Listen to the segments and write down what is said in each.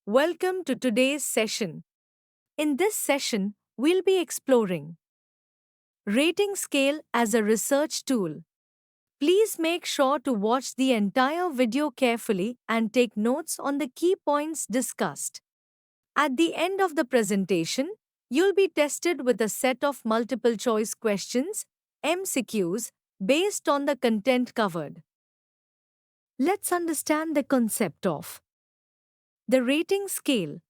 Welcome to today's session. In this session, we'll be exploring rating scale as a research tool. Please make sure to watch the entire video carefully and take notes on the key points discussed. At the end of the presentation, you'll be tested with a set of multiple choice questions, MCQs, based on the content covered. Let's understand the concept of the rating scale.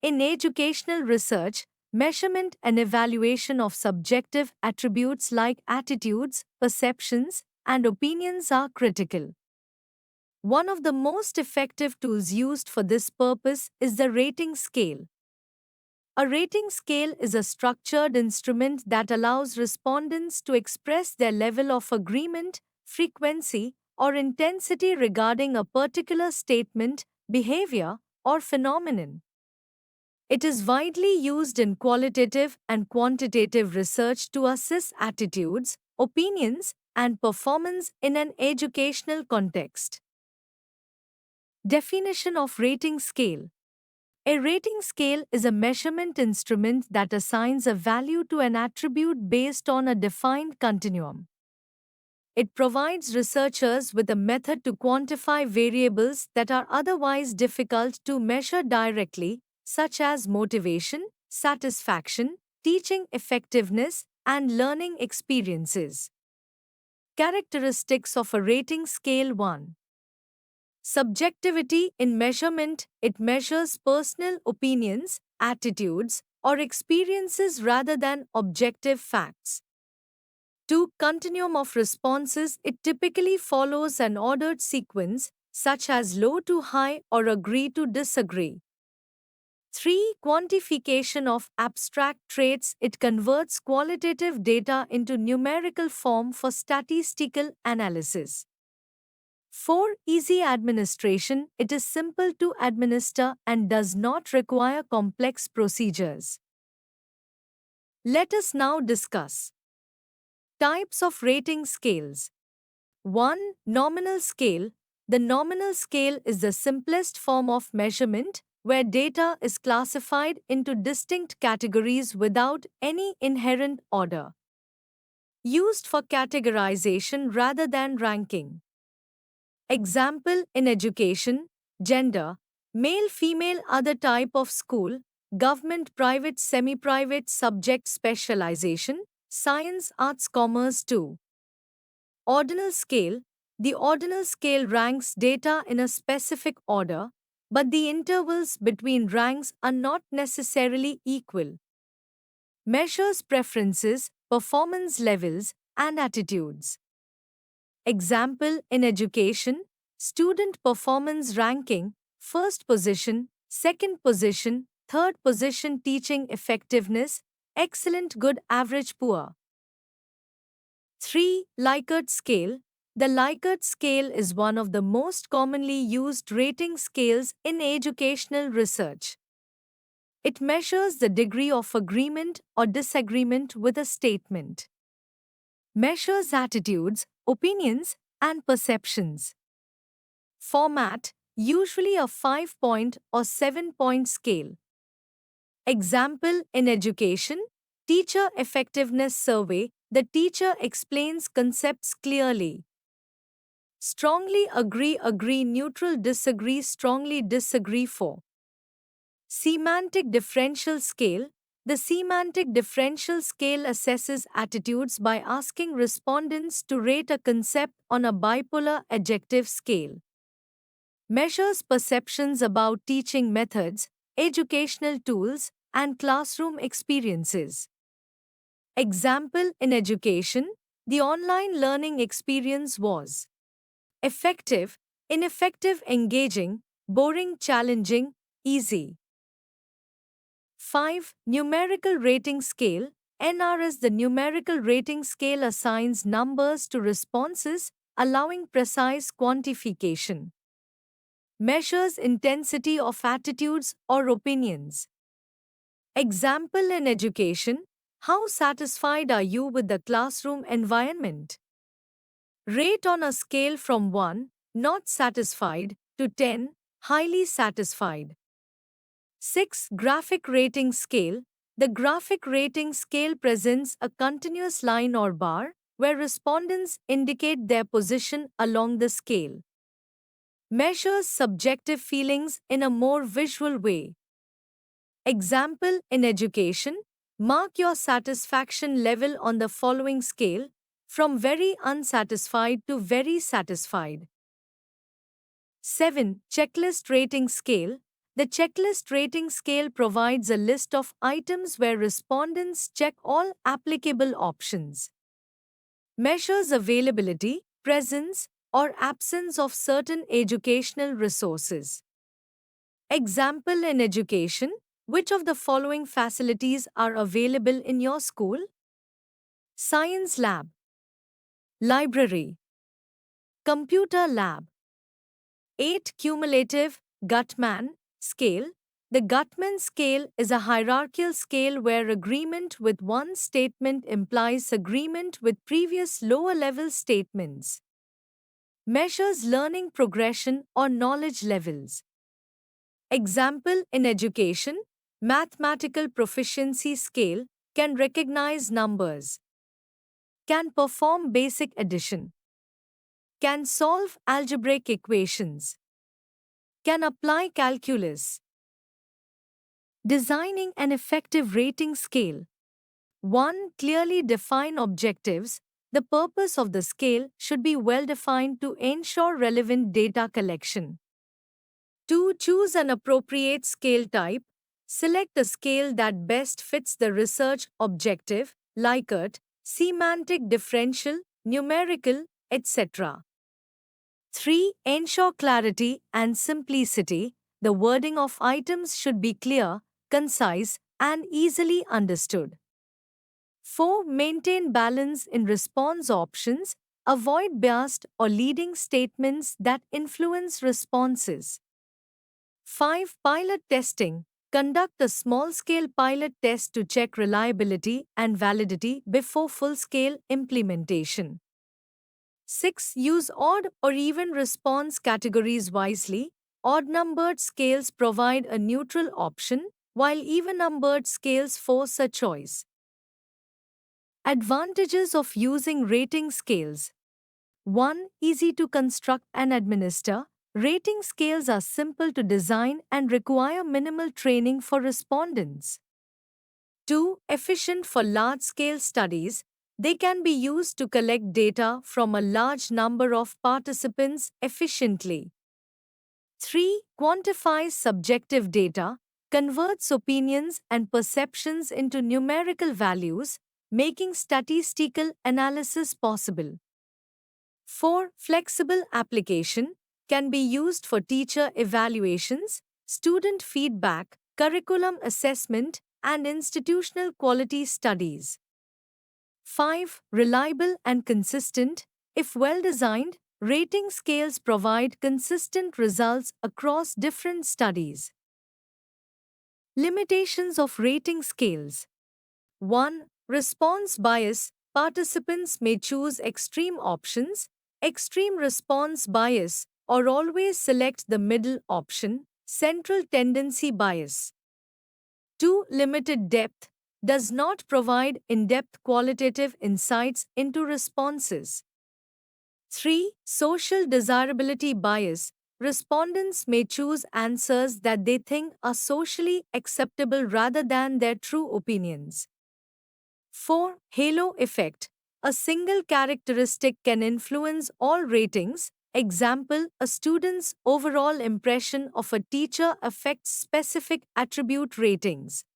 In educational research, measurement and evaluation of subjective attributes like attitudes, perceptions, and opinions are critical. One of the most effective tools used for this purpose is the rating scale. A rating scale is a structured instrument that allows respondents to express their level of agreement, frequency, or intensity regarding a particular statement, behavior, or phenomenon. It is widely used in qualitative and quantitative research to assess attitudes, opinions, and performance in an educational context. Definition of rating scale. A rating scale is a measurement instrument that assigns a value to an attribute based on a defined continuum. It provides researchers with a method to quantify variables that are otherwise difficult to measure directly, such as motivation, satisfaction, teaching effectiveness, and learning experiences. Characteristics of a rating scale 1. Subjectivity in measurement. It measures personal opinions, attitudes, or experiences rather than objective facts. 2. Continuum of responses. It typically follows an ordered sequence, such as low to high or agree to disagree. 3. Quantification of abstract traits. It converts qualitative data into numerical form for statistical analysis. 4. Easy administration. It is simple to administer and does not require complex procedures. Let us now discuss types of rating scales. 1. Nominal scale. The nominal scale is the simplest form of measurement where data is classified into distinct categories without any inherent order. Used for categorization rather than ranking. Example in education, gender, male, female, other type of school, government, private, semi-private, subject specialization, science, arts, commerce too. Ordinal scale. The ordinal scale ranks data in a specific order, but the intervals between ranks are not necessarily equal. Measures preferences, performance levels, and attitudes. Example in education, student performance ranking, first position, second position, third position, teaching effectiveness, excellent, good, average, poor. 3. Likert scale. The Likert scale is one of the most commonly used rating scales in educational research. It measures the degree of agreement or disagreement with a statement. Measures attitudes, opinions, and perceptions. Format, usually a 5-point or 7-point scale. Example in education, teacher effectiveness survey, the teacher explains concepts clearly. Strongly agree, agree, neutral, disagree, strongly disagree. 4. Semantic differential scale. The semantic differential scale assesses attitudes by asking respondents to rate a concept on a bipolar adjective scale. Measures perceptions about teaching methods, educational tools, and classroom experiences. Example in education, the online learning experience was effective, ineffective, engaging, boring, challenging, easy. 5. Numerical rating scale. NRS. The numerical rating scale assigns numbers to responses, allowing precise quantification. Measures intensity of attitudes or opinions. Example in education, how satisfied are you with the classroom environment? Rate on a scale from 1, not satisfied, to 10, highly satisfied. 6. Graphic rating scale. The graphic rating scale presents a continuous line or bar where respondents indicate their position along the scale. Measures subjective feelings in a more visual way. Example in education, mark your satisfaction level on the following scale from very unsatisfied to very satisfied. 7. Checklist rating scale. The checklist rating scale provides a list of items where respondents check all applicable options. Measures availability, presence, or absence of certain educational resources. Example in education, which of the following facilities are available in your school? Science lab, library, computer lab. 8. Cumulative Gutmann scale. The Gutmann scale is a hierarchical scale where agreement with one statement implies agreement with previous lower-level statements. Measures learning progression or knowledge levels. Example in education, mathematical proficiency scale can recognize numbers, can perform basic addition, can solve algebraic equations, can apply calculus. Designing an effective rating scale. 1. Clearly define objectives. The purpose of the scale should be well defined to ensure relevant data collection. 2. Choose an appropriate scale type. Select a scale that best fits the research objective, Likert, semantic differential, numerical, etc. 3. Ensure clarity and simplicity. The wording of items should be clear, concise, and easily understood. 4. Maintain balance in response options. Avoid biased or leading statements that influence responses. 5. Pilot testing. Conduct a small-scale pilot test to check reliability and validity before full-scale implementation. 6. Use odd or even response categories wisely. Odd-numbered scales provide a neutral option, while even-numbered scales force a choice. Advantages of using rating scales. 1. Easy to construct and administer. Rating scales are simple to design and require minimal training for respondents. 2. Efficient for large-scale studies. They can be used to collect data from a large number of participants efficiently. 3. Quantifies subjective data, converts opinions and perceptions into numerical values, making statistical analysis possible. 4. Flexible application can be used for teacher evaluations, student feedback, curriculum assessment, and institutional quality studies. 5. Reliable and consistent. If well designed, rating scales provide consistent results across different studies. Limitations of rating scales. 1. Response bias. Participants may choose extreme options, extreme response bias, or always select the middle option, central tendency bias. 2. Limited depth. Does not provide in-depth qualitative insights into responses. 3. Social desirability bias. Respondents may choose answers that they think are socially acceptable rather than their true opinions. 4. Halo effect. A single characteristic can influence all ratings. Example, a student's overall impression of a teacher affects specific attribute ratings.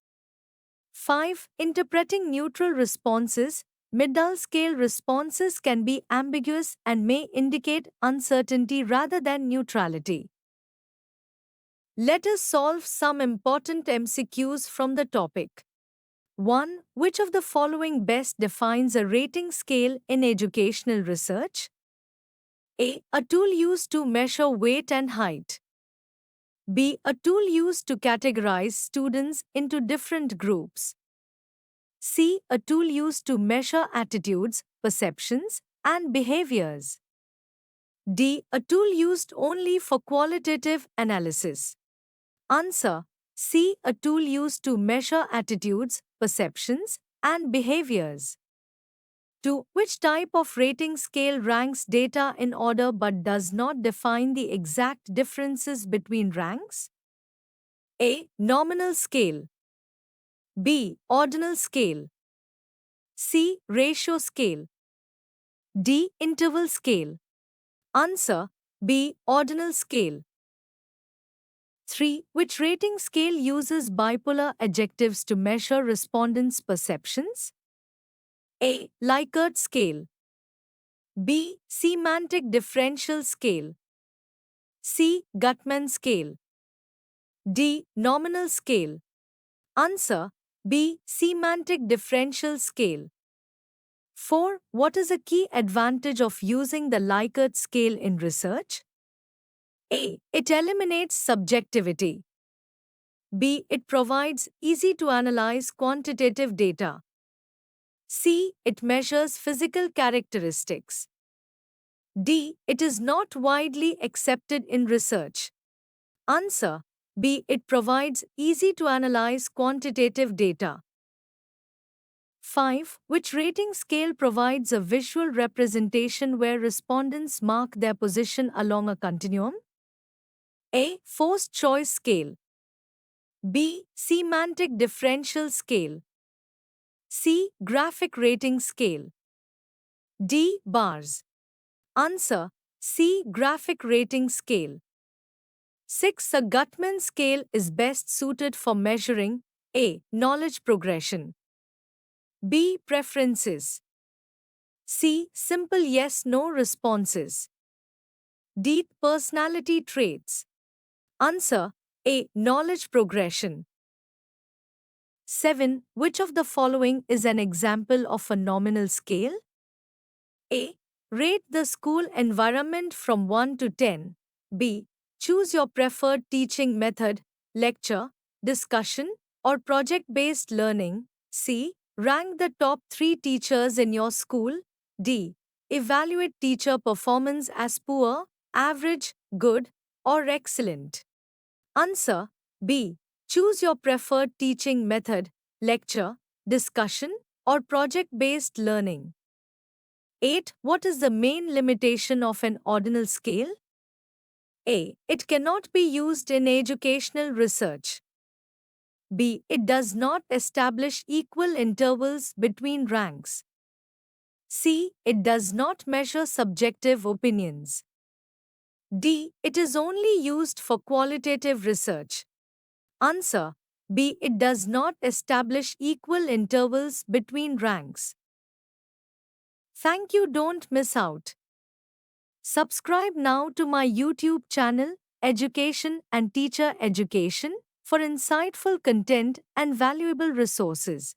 5. Interpreting neutral responses. Middle scale responses can be ambiguous and may indicate uncertainty rather than neutrality. Let us solve some important MCQs from the topic. 1. Which of the following best defines a rating scale in educational research? A. A tool used to measure weight and height. B. A tool used to categorize students into different groups. C. A tool used to measure attitudes, perceptions, and behaviors. D. A tool used only for qualitative analysis. Answer. C. A tool used to measure attitudes, perceptions, and behaviors. 2. Which type of rating scale ranks data in order but does not define the exact differences between ranks? A. Nominal scale. B. Ordinal scale. C. Ratio scale. D. Interval scale. Answer B. Ordinal scale. 3. Which rating scale uses bipolar adjectives to measure respondents' perceptions? A. Likert scale. B. Semantic differential scale. C. Gutman scale. D. Nominal scale. Answer B. Semantic differential scale. 4. What is a key advantage of using the Likert scale in research? A. It eliminates subjectivity. B. It provides easy to analyze quantitative data. C. It measures physical characteristics. D. It is not widely accepted in research. Answer B. It provides easy to analyze quantitative data. 5. Which rating scale provides a visual representation where respondents mark their position along a continuum? A. Forced choice scale. B. Semantic differential scale. C. Graphic rating scale. D. Bars. Answer C. Graphic rating scale. 6. A Gutman scale is best suited for measuring A. Knowledge progression. B. Preferences. C. Simple yes-no responses. D. Personality traits. Answer A. Knowledge progression. 7. Which of the following is an example of a nominal scale? A. Rate the school environment from 1 to 10. B. Choose your preferred teaching method, lecture, discussion, or project-based learning. C. Rank the top 3 teachers in your school. D. Evaluate teacher performance as poor, average, good, or excellent. Answer B. Choose your preferred teaching method, lecture, discussion, or project-based learning. 8. What is the main limitation of an ordinal scale? A. It cannot be used in educational research. B. It does not establish equal intervals between ranks. C. It does not measure subjective opinions. D. It is only used for qualitative research. Answer B. It does not establish equal intervals between ranks. Thank you, don't miss out. Subscribe now to my YouTube channel, Education and Teacher Education, for insightful content and valuable resources.